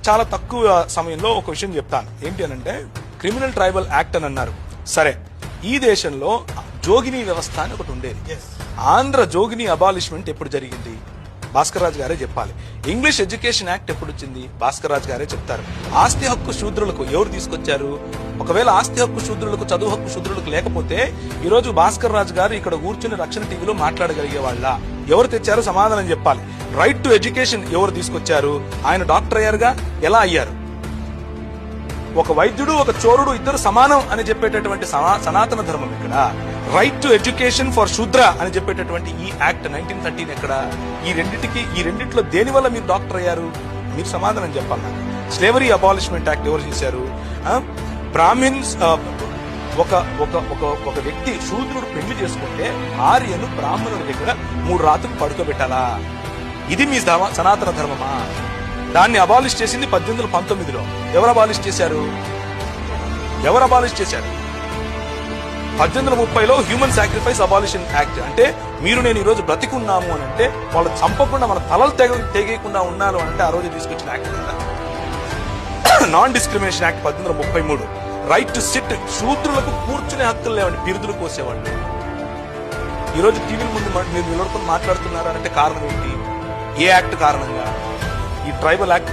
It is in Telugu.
చాలా తక్కువ సమయంలో ఒక విషయం చెప్తాను. ఏంటి అనంటే క్రిమినల్ ట్రైబల్ యాక్ట్ అని అన్నారు. సరే, ఈ దేశంలో జోగిని వ్యవస్థ అని ఒకటి ఉండేది. ఆంధ్ర జోగిని అబాలిష్మెంట్ ఎప్పుడు జరిగింది? భాస్కర్ రాజు గారే చెప్పాలి. ఇంగ్లీష్ ఎడ్యుకేషన్ యాక్ట్ ఎప్పుడు వచ్చింది? భాస్కర్ రాజు గారే చెప్తారు. ఆస్తి హక్కు శూద్రులకు ఎవరు తీసుకొచ్చారు? ఒకవేళ ఆస్తి హక్కు శూద్రులకు, చదువు హక్కు శూద్రులకు లేకపోతే ఈ రోజు భాస్కర్ రాజు గారు ఇక్కడ కూర్చుని రక్షణ టీవీలో మాట్లాడగలిగే వాళ్ళ? ఎవరు తెచ్చారో సమాధానం చెప్పాలి. రైట్ టు ఎడ్యుకేషన్ ఎవరు తీసుకొచ్చారు? ఆయన డాక్టర్ అయ్యారుగా, ఎలా అయ్యారు? ఒక వైద్యుడు, ఒక చోరుడు ఇద్దరు సమానం అని చెప్పేటటువంటి సనాతన ధర్మం ఇక్కడ. రైట్ టు ఎడ్యుకేషన్ ఫర్ శూద్ర అని చెప్పేటటువంటి ఈ యాక్ట్ 1913 ఎక్కడ? ఈ రెండిట్లో దేని వల్ల మీరు డాక్టర్ అయ్యారు? మీరు సమాధానం చెప్పాలి నాకు. స్లేవరీ అబాలిష్మెంట్ యాక్ట్ ఎవరు చేశారు? బ్రాహ్మిన్స్ ఒక వ్యక్తి శూద్రుడు పెళ్లి చేసుకుంటే భార్యను బ్రాహ్మణుడి దగ్గర 3 రాత్రులు పడుకోబెట్టాలా? ఇది మీ సనాతన ధర్మమా? దాన్ని అబాలిష్ చేసింది 1819లో. ఎవరు అబాలిష్ చేశారు? 1830లో హ్యూమన్ సాక్రిఫైస్ అబాలిషన్ యాక్ట్. అంటే మీరు నేను ఈ రోజు బ్రతికున్నాము అని అంటే వాళ్ళు చంపకుండా మన తలలు తెగేయకుండా ఉన్నారు అంటే ఆ రోజు తీసుకొచ్చిన యాక్ట్ కదా. Non discrimination act 1833. Right to sit, శూద్రులకు కూర్చునే హక్కులు లేవండి, బిరుదులు కోసేవాళ్ళు. ఈ రోజు టీవీ ముందు మీరు నిలబడుకొని మాట్లాడుతున్నారంటే కారణం ఏంటి? ఏ యాక్ట్ కారణంగా? ఈ ట్రైబల్ యాక్ట్